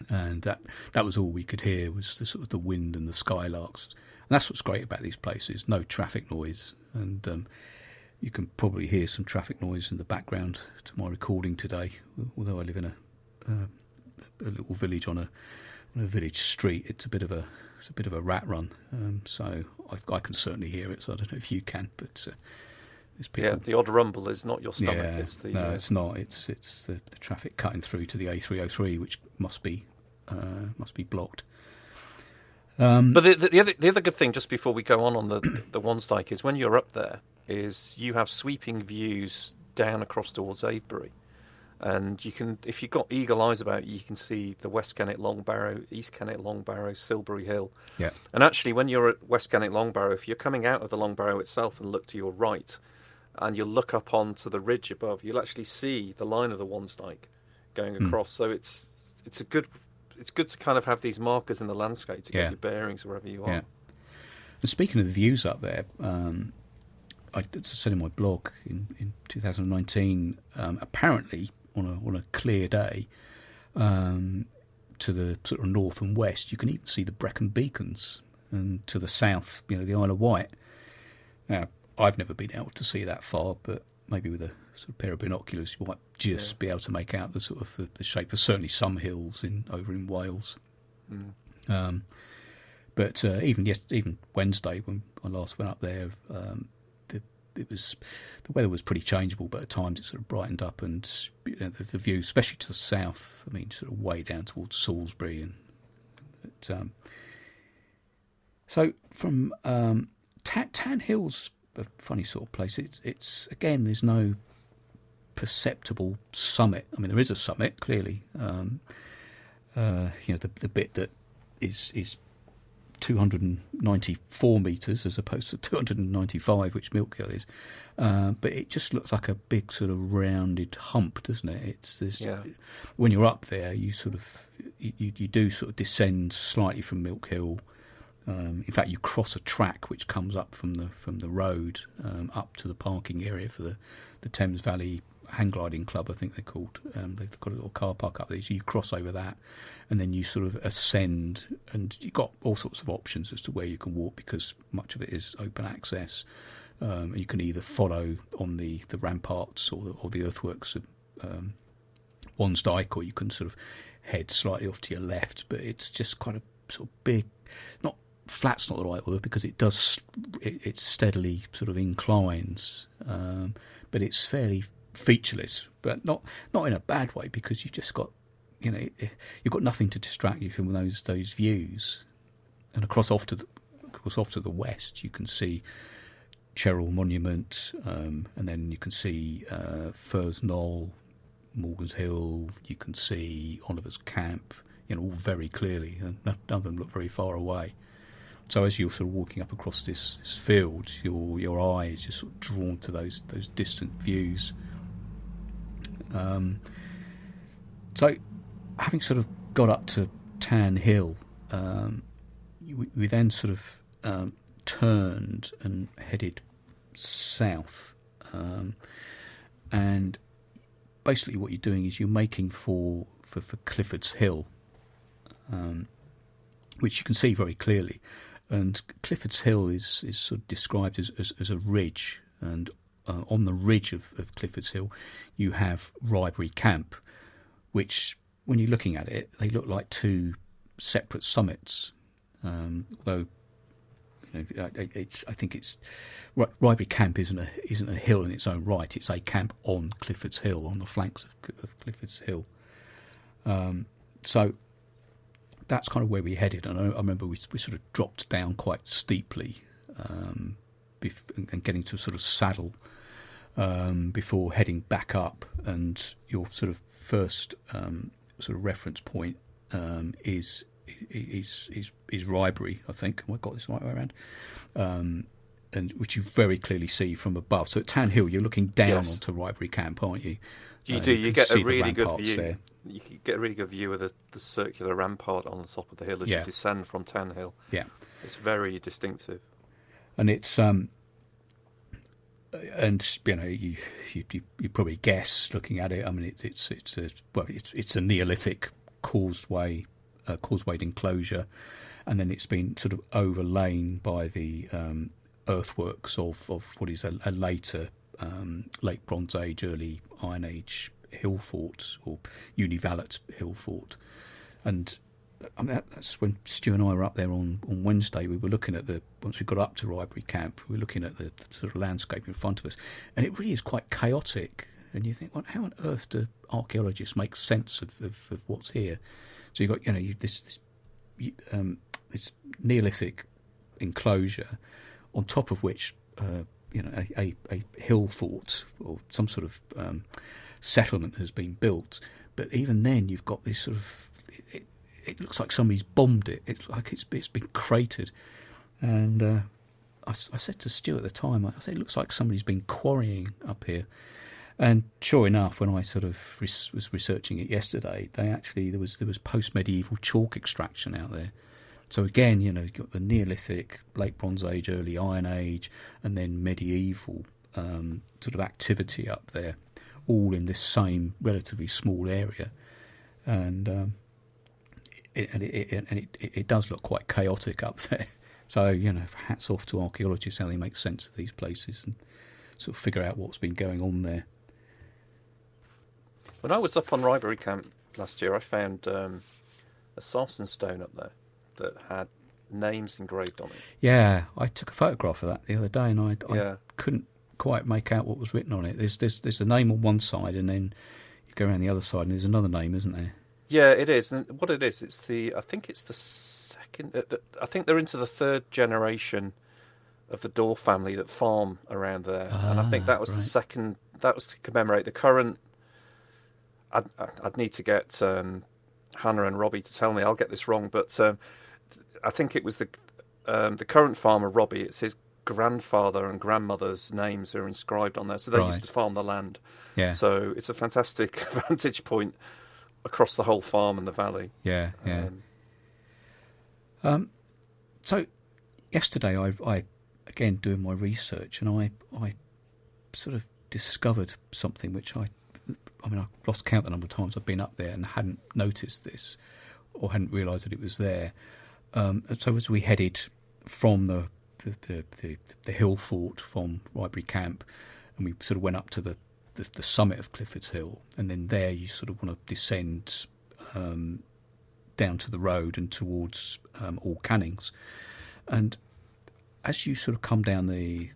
And that was all we could hear, was the sort of the wind and the skylarks. And that's what's great about these places: no traffic noise. And you can probably hear some traffic noise in the background to my recording today. Although I live in a little village on a village street, it's a bit of a rat run. So I can certainly hear it. So I don't know if you can, but there's people.
Yeah, the odd rumble is not your stomach.
Yeah, it's not. It's the traffic cutting through to the A303, which must be blocked.
But the other good thing, just before we go on the Wansdyke, is when you're up there, is you have sweeping views down across towards Avebury, and you can, if you've got eagle eyes about you, can see the West Kennet Long Barrow, East Kennet Long Barrow, Silbury Hill.
Yeah.
And actually, when you're at West Kennet Long Barrow, if you're coming out of the Long Barrow itself and look to your right, and you'll look up onto the ridge above, you'll actually see the line of the Wansdyke going across. So it's good to kind of have these markers in the landscape to get your bearings wherever you are.
Yeah. And speaking of the views up there, I said in my blog in 2019, apparently on a clear day, to the sort of north and west, you can even see the Brecon beacons, and to the south, the Isle of Wight. Now, I've never been able to see that far, but maybe with a sort of pair of binoculars, you might just be able to make out the sort of the shape of certainly some hills over in Wales. But even Wednesday, when I last went up there, the weather was pretty changeable, but at times it sort of brightened up, and the view, especially to the south, I mean, sort of way down towards Salisbury, so from Tan Hill's a funny sort of place. It's again, there's no perceptible summit. I mean, there is a summit clearly. The bit that is 294 metres as opposed to 295, which Milk Hill is. But it just looks like a big sort of rounded hump, doesn't it? It's this.
Yeah.
When you're up there, you do sort of descend slightly from Milk Hill. In fact, you cross a track which comes up from the road up to the parking area for the Thames Valley Hang Gliding Club, I think they're called. They've got a little car park up there, so you cross over that, and then you sort of ascend, and you've got all sorts of options as to where you can walk because much of it is open access. You can either follow on the ramparts or the earthworks of Wansdyke, or you can sort of head slightly off to your left. But it's just quite a sort of big, not flat's not the right word because it steadily sort of inclines, but it's fairly featureless, but not in a bad way because you've just got you've got nothing to distract you from those views. And across off to the west you can see Cheryl Monument, and then you can see Furze Knoll, Morgan's Hill, you can see Oliver's Camp, all very clearly, and none of them look very far away. So as you're sort of walking up across this field, your eye is just sort of drawn to those distant views. So having sort of got up to Tan Hill, we then sort of turned and headed south, and basically what you're doing is you're making for Clifford's Hill, which you can see very clearly. And Clifford's Hill is sort of described as a ridge, and on the ridge of Clifford's Hill you have Ribery Camp, which when you're looking at it they look like two separate summits, although I think it's Ribery Camp isn't a hill in its own right. It's a camp on Clifford's Hill, on the flanks of Clifford's Hill. So that's kind of where we headed, and I remember we sort of dropped down quite steeply, and getting to a sort of saddle before heading back up. And your sort of first sort of reference point is Ribery, I think. Have I got this right way around? And which you very clearly see from above. So at Tan Hill, you're looking down onto Ribery Camp, aren't you?
You do. You get a really good view.
There.
You get a really good view of the circular rampart on the top of the hill as you descend from Tan Hill. Yeah, it's very distinctive.
And it's and you probably guess looking at it. I mean, it's a Neolithic causewayed enclosure, and then it's been sort of overlain by the earthworks of what is a later late Bronze Age, early Iron Age hill fort, or univalate hill fort. And I mean, that's when Stu and I were up there on Wednesday. We were looking at once we got up to Ribery Camp, we were looking at the sort of landscape in front of us, and it really is quite chaotic. And you think, well, how on earth do archaeologists make sense of what's here? So you've got this Neolithic enclosure, on top of which a hill fort or some sort of settlement has been built. But even then, you've got this sort of it looks like somebody's bombed it. It's like it's been cratered. And I said to Stu at the time, I said, it looks like somebody's been quarrying up here. And sure enough, when I sort of was researching it yesterday, there was post-medieval chalk extraction out there. So again, you've got the Neolithic, late Bronze Age, early Iron Age, and then medieval sort of activity up there, all in this same relatively small area. And it does look quite chaotic up there. So hats off to archaeologists, how they make sense of these places and sort of figure out what's been going on there.
When I was up on Ribery Camp last year, I found a sarsen stone up there that had names engraved on it.
Yeah, I took a photograph of that the other day, and I couldn't quite make out what was written on it. There's a name on one side, and then you go around the other side, and there's another name, isn't there?
Yeah, it is. And what it is, I think it's the second. I think they're into the third generation of the Dorr family that farm around there, and I think that was the second. That was to commemorate the current. I'd need to get Hannah and Robbie to tell me. I'll get this wrong, but I think it was the current farmer Robbie. It's his grandfather and grandmother's names are inscribed on there, so they used to
Right.
farm the land.
Yeah.
So it's a fantastic vantage point across the whole farm and the valley.
Yeah. Yeah.
Um,
So yesterday, I again doing my research, and I sort of discovered something which I mean, I lost count the number of times I've been up there and hadn't noticed this or hadn't realised that it was there. And so as we headed from the hill fort from Ribery Camp, and we sort of went up to the summit of Clifford's Hill, and then there you sort of want to descend down to the road and towards All Cannings. And as you sort of come down the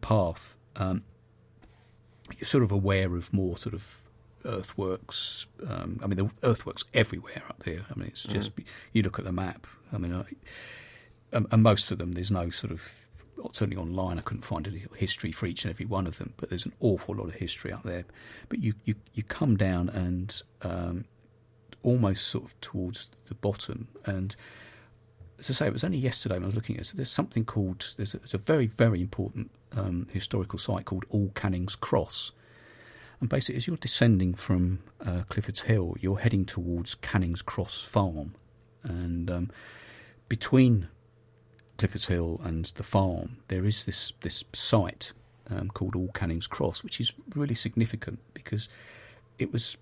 path, you're sort of aware of more sort of earthworks. I mean, the earthworks everywhere up here. I mean, it's just you look at the map. I mean, and most of them, there's no sort of, certainly online, I couldn't find any history for each and every one of them. But there's an awful lot of history up there. But you come down and almost sort of towards the bottom. And as I say, it was only yesterday when I was looking at it. So there's something called, there's a very, very important historical site called All Cannings Cross. And basically, as you're descending from Clifford's Hill, you're heading towards Cannings Cross Farm. And between Clifford's Hill and the farm, there is this site called All Cannings Cross, which is really significant because it was,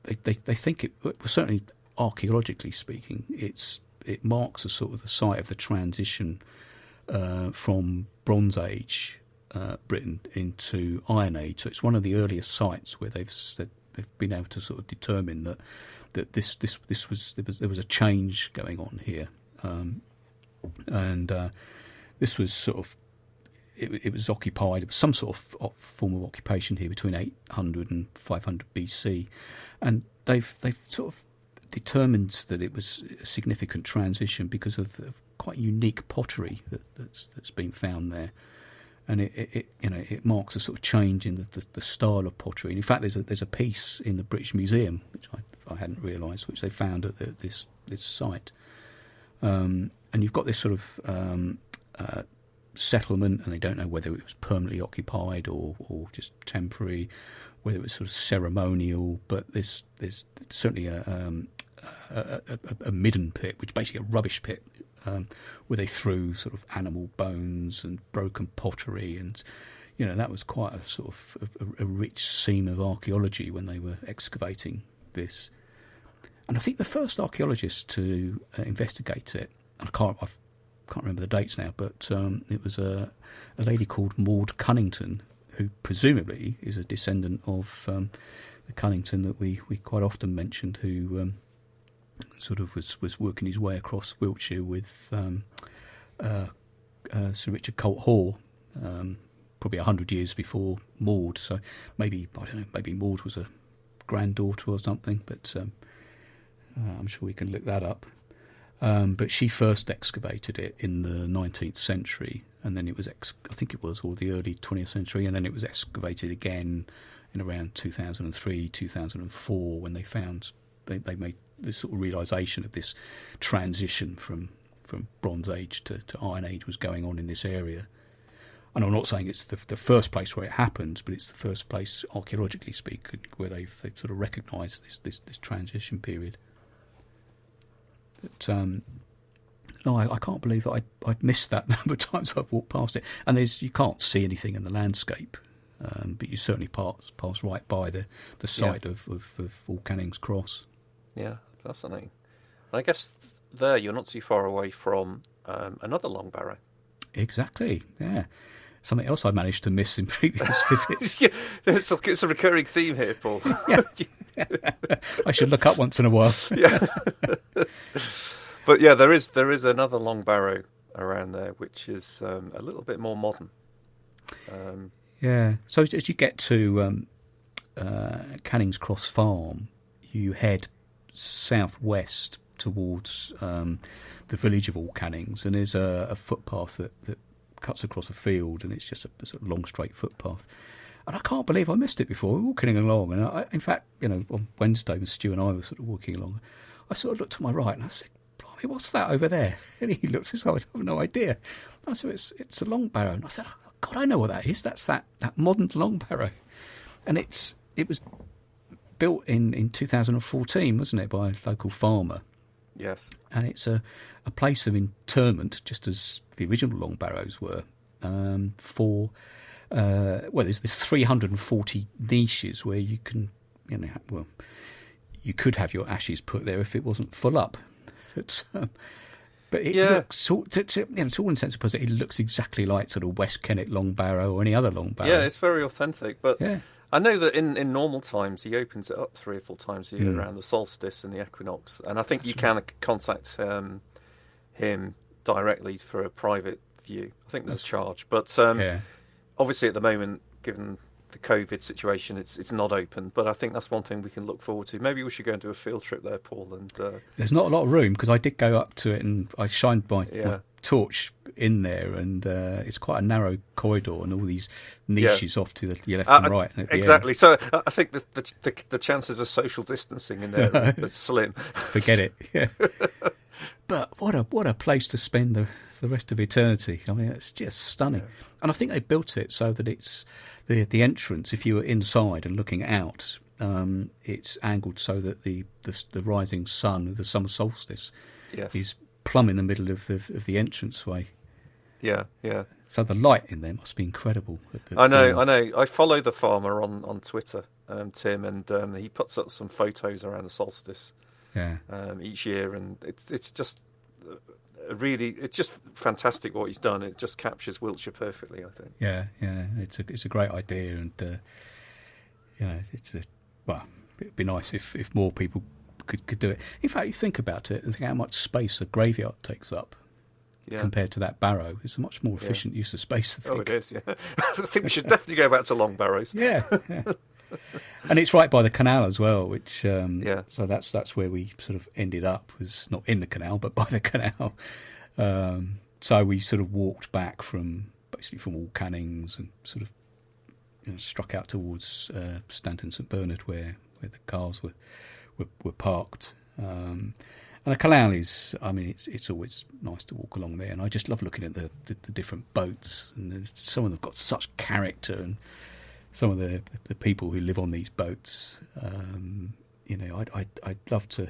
they think it, well, certainly archaeologically speaking, it marks a sort of the site of the transition from Bronze Age Britain into Iron Age. So it's one of the earliest sites where they've been able to sort of determine that there was a change going on here, and this was sort of it was occupied. It was some sort of form of occupation here between 800 and 500 BC, and they've sort of determined that it was a significant transition because of quite unique pottery that's been found there. And it marks a sort of change in the style of pottery. And in fact, there's a piece in the British Museum which I hadn't realised, which they found at this site. And you've got this sort of settlement, and they don't know whether it was permanently occupied or just temporary, whether it was sort of ceremonial. But there's certainly a midden pit, which is basically a rubbish pit, where they threw sort of animal bones and broken pottery, and that was quite a sort of a rich seam of archaeology when they were excavating this. And I think the first archaeologist to investigate it, and I can't remember the dates now, but it was a lady called Maud Cunnington, who presumably is a descendant of the Cunnington that we quite often mentioned, who sort of was working his way across Wiltshire with Sir Richard Colt Hoare, probably 100 years before Maud. So maybe, I don't know, maybe Maud was a granddaughter or something, but I'm sure we can look that up. But she first excavated it in the 19th century, and then it was, I think it was, or the early 20th century, and then it was excavated again in around 2003, 2004, when they made this sort of realisation of this transition from Bronze Age to Iron Age was going on in this area. And I'm not saying it's the first place where it happened, but it's the first place, archaeologically speaking, where they've sort of recognised this transition period. But no, I can't believe that I'd missed that number of times I've walked past it. And you can't see anything in the landscape, but you certainly pass right by the site of All Cannings Cross.
Yeah, fascinating. I guess there you're not too far away from another long barrow.
Exactly, yeah. Something else I managed to miss in previous visits.
Yeah, it's a recurring theme here, Paul.
Yeah. I should look up once in a while.
Yeah. But yeah, there is another long barrow around there, which is a little bit more modern.
Yeah. So as you get to Cannings Cross Farm, you head southwest towards the village of All Cannings, and there's a footpath that cuts across a field, and it's just a sort of long straight footpath. And I can't believe I missed it before. We were walking along, and in fact, on Wednesday when Stu and I were sort of walking along, I sort of looked to my right and I said, "Blimey, I mean, what's that over there? And he looked as though I have no idea. I said, it's a long barrow. And I said, oh, God, I know what that is. That's that modern long barrow. And it was built in 2014, wasn't it, by a local farmer.
Yes.
And it's a place of interment, just as the original long barrows were, for, there's 340 niches where you can, you could have your ashes put there if it wasn't full up. But it looks, to all intents and purposes, it looks exactly like sort of West Kennet long barrow or any other long barrow.
Yeah, it's very authentic. But
yeah.
I know that in normal times he opens it up 3 or 4 times a year around the solstice and the equinox, and I think you can contact him directly for a private view. I think there's a charge, but obviously at the moment, given the COVID situation, it's not open. But I think that's one thing we can look forward to. Maybe we should go and do a field trip there, Paul. And
there's not a lot of room, because I did go up to it and I shined my torch in there, and it's quite a narrow corridor and all these niches off to the left and right. And
exactly. So I think the chances of social distancing in there are slim.
Forget it. Yeah. But what a place to spend the rest of eternity. I mean, it's just stunning. Yeah. And I think they built it so that it's the entrance, if you were inside and looking out, it's angled so that the rising sun of the summer solstice is plumb in the middle of the entranceway.
Yeah, yeah.
So the light in there must be incredible.
I know. I follow the farmer on Twitter, Tim, and he puts up some photos around the solstice each year, and it's just fantastic what he's done. It just captures Wiltshire perfectly, I think.
Yeah, it's a great idea, and it'd be nice if more people could do it. In fact, you think about it and think how much space a graveyard takes up. Yeah. Compared to that barrow, it's a much more efficient use of space, I think.
Oh, it is, yeah. I think we should definitely go back to long barrows.
Yeah. And it's right by the canal as well, which so that's where we sort of ended up, was not in the canal but by the canal. So we sort of walked back from all Cannings and sort of struck out towards Stanton St Bernard where the cars were parked. And the canal is, I mean, it's always nice to walk along there, and I just love looking at the different boats, and some of them have got such character, and some of the people who live on these boats, I'd love to,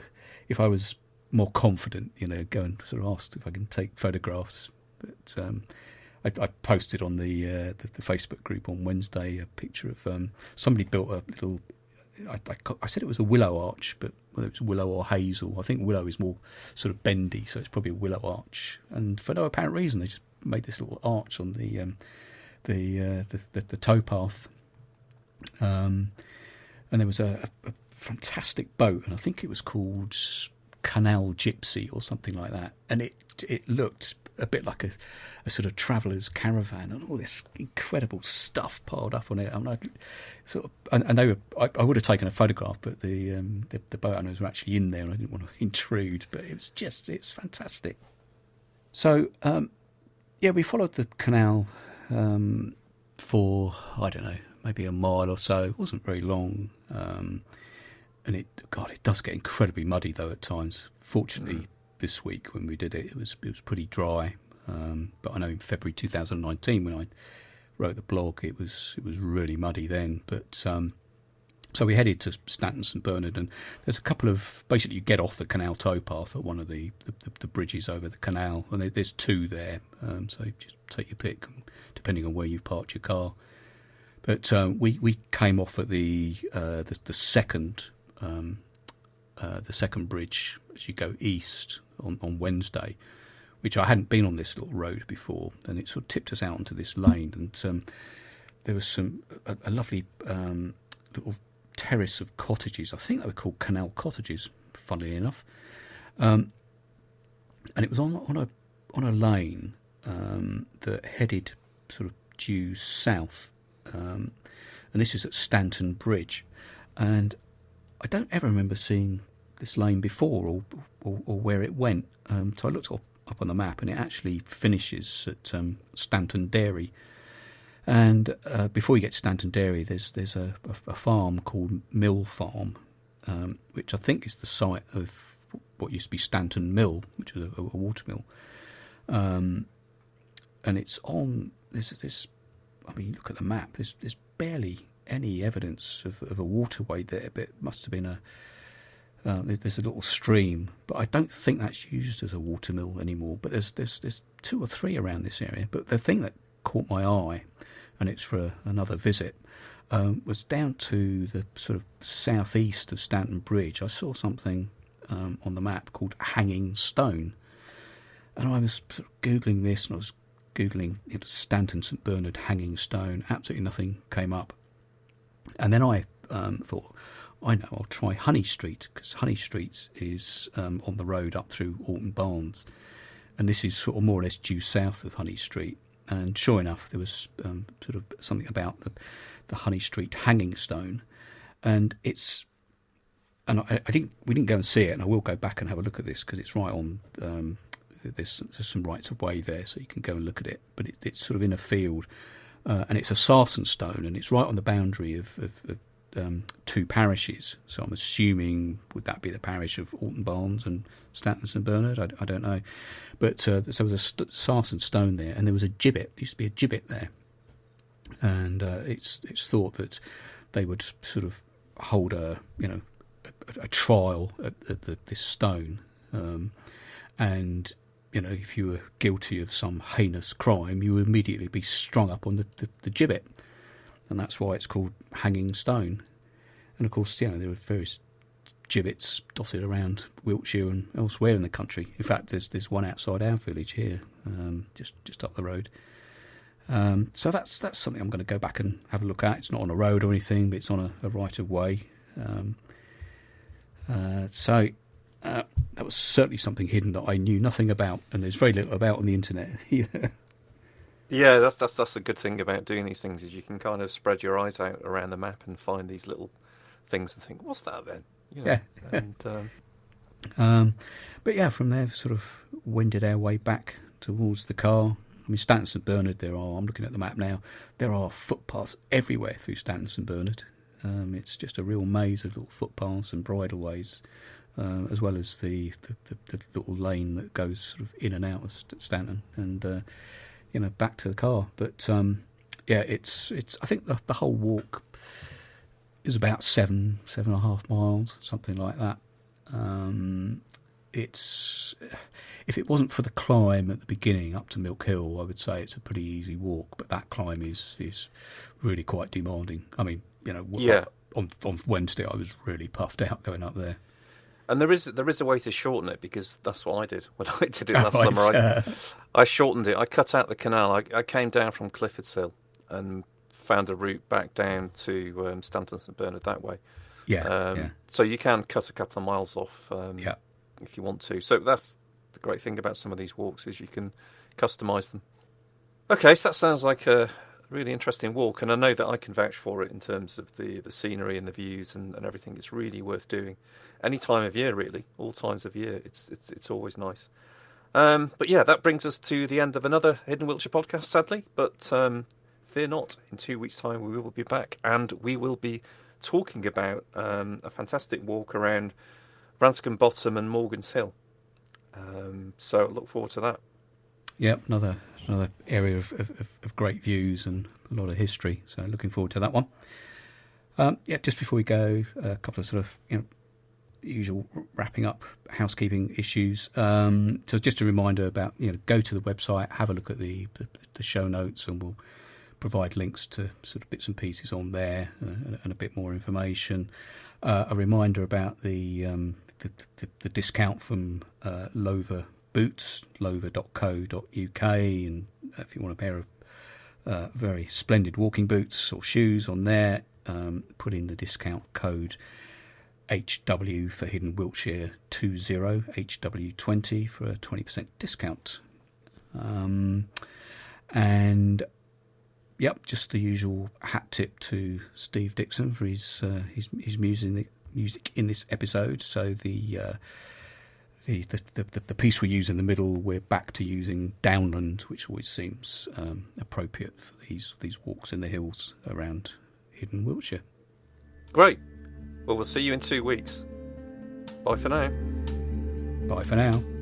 if I was more confident, go and sort of ask if I can take photographs. But I posted on the Facebook group on Wednesday a picture of somebody built a little. I said it was a willow arch, but whether it's willow or hazel, I think willow is more sort of bendy, so it's probably a willow arch. And for no apparent reason, they just made this little arch on the towpath. And there was a fantastic boat, and I think it was called Canal Gypsy or something like that. And it looked a bit like a sort of traveller's caravan, and all this incredible stuff piled up on it. I mean, I would have taken a photograph, but the boat owners were actually in there, and I didn't want to intrude. But it's fantastic. So we followed the canal for, I don't know, maybe a mile or so. It wasn't very long, and it does get incredibly muddy though at times. Fortunately. This week when we did it was pretty dry, but I know in February 2019 when I wrote the blog it was really muddy then. But so we headed to Stanton St Bernard, and there's a couple of, basically you get off the canal towpath at one of the bridges over the canal, and there's 2 there, so just take your pick depending on where you've parked your car. But we came off at the second bridge as you go east on Wednesday, which I hadn't been on this little road before, and it sort of tipped us out onto this lane, and there was a lovely little terrace of cottages. I think they were called canal cottages, funnily enough, and it was on a lane that headed sort of due south, and this is at Stanton Bridge, and I don't ever remember seeing this lane before or where it went. So I looked up on the map, and it actually finishes at Stanton Dairy. And before you get to Stanton Dairy, there's a farm called Mill Farm, which I think is the site of what used to be Stanton Mill, which was a water mill. And it's on this. I mean, look at the map. There's barely any evidence of a waterway there, but it must have been there's a little stream, but I don't think that's used as a water mill anymore. But there's 2 or 3 around this area. But the thing that caught my eye, and it's for another visit, was down to the sort of southeast of Stanton Bridge. I saw something on the map called Hanging Stone, and I was sort of googling this, and I was googling Stanton St Bernard Hanging Stone. Absolutely nothing came up. And then I thought, I know, I'll try Honey Street, because Honey Street is on the road up through Alton Barnes, and this is sort of more or less due south of Honey Street. And sure enough, there was sort of something about the Honey Street Hanging Stone, and we didn't go and see it, and I will go back and have a look at this because it's right on. There's some rights of way there, so you can go and look at it. But it's sort of in a field, and it's a sarsen stone, and it's right on the boundary of 2 parishes. So I'm assuming, would that be the parish of Alton Barnes and Stanton St Bernard? I don't know. But so there was a sarsen stone there, and there was a gibbet. There used to be a gibbet there, and it's thought that they would sort of hold a trial at this stone, and if you were guilty of some heinous crime, you would immediately be strung up on the gibbet, and that's why it's called Hanging Stone. And of course, there are various gibbets dotted around Wiltshire and elsewhere in the country. In fact, there's one outside our village here, just up the road. So that's something I'm going to go back and have a look at. It's not on a road or anything, but it's on a right of way. So that was certainly something hidden that I knew nothing about, and there's very little about on the internet.
Yeah, that's a good thing about doing these things, is you can kind of spread your eyes out around the map and find these little things and think, what's that then?
Yeah.
And,
but yeah, from there, sort of wended our way back towards the car. I mean, Stanton St Bernard, I'm looking at the map now, there are footpaths everywhere through Stanton St Bernard. It's just a real maze of little footpaths and bridleways, as well as the little lane that goes sort of in and out of Stanton and back to the car. But it's I think the whole walk is about 7.5 miles, something like that. It's, if it wasn't for the climb at the beginning up to Milk Hill, I would say it's a pretty easy walk, but that climb is really quite demanding. I mean, on Wednesday I was really puffed out going up there.
And there is a way to shorten it, because that's what I did when I did it last summer. I shortened it. I cut out the canal. I came down from Clifford's Hill and found a route back down to Stanton St Bernard that way. So you can cut a couple of miles off if you want to. So that's the great thing about some of these walks, is you can customise them. Okay, so that sounds like a really interesting walk, and I know that I can vouch for it in terms of the scenery and the views and everything. It's really worth doing. Any time of year, really, all times of year. It's always nice. But yeah, that brings us to the end of another Hidden Wiltshire podcast, sadly. But fear not, in 2 weeks' time we will be back, and we will be talking about a fantastic walk around Branscombe Bottom and Morgan's Hill. So look forward to that.
Yep, another area of great views and a lot of history. So looking forward to that one. Just before we go, a couple of sort of usual wrapping up housekeeping issues. So just a reminder about go to the website, have a look at the show notes, and we'll provide links to sort of bits and pieces on there and a bit more information. A reminder about the discount from Lover Boots, lover.co.uk, and if you want a pair of very splendid walking boots or shoes on there, put in the discount code HW for Hidden Wiltshire 20, HW20 for a 20% discount. And yep, just the usual hat tip to Steve Dixon for his music in this episode. So the piece we use in the middle, we're back to using Downland, which always seems appropriate for these walks in the hills around Hidden Wiltshire.
Great. Well, we'll see you in 2 weeks. Bye for now.
Bye for now.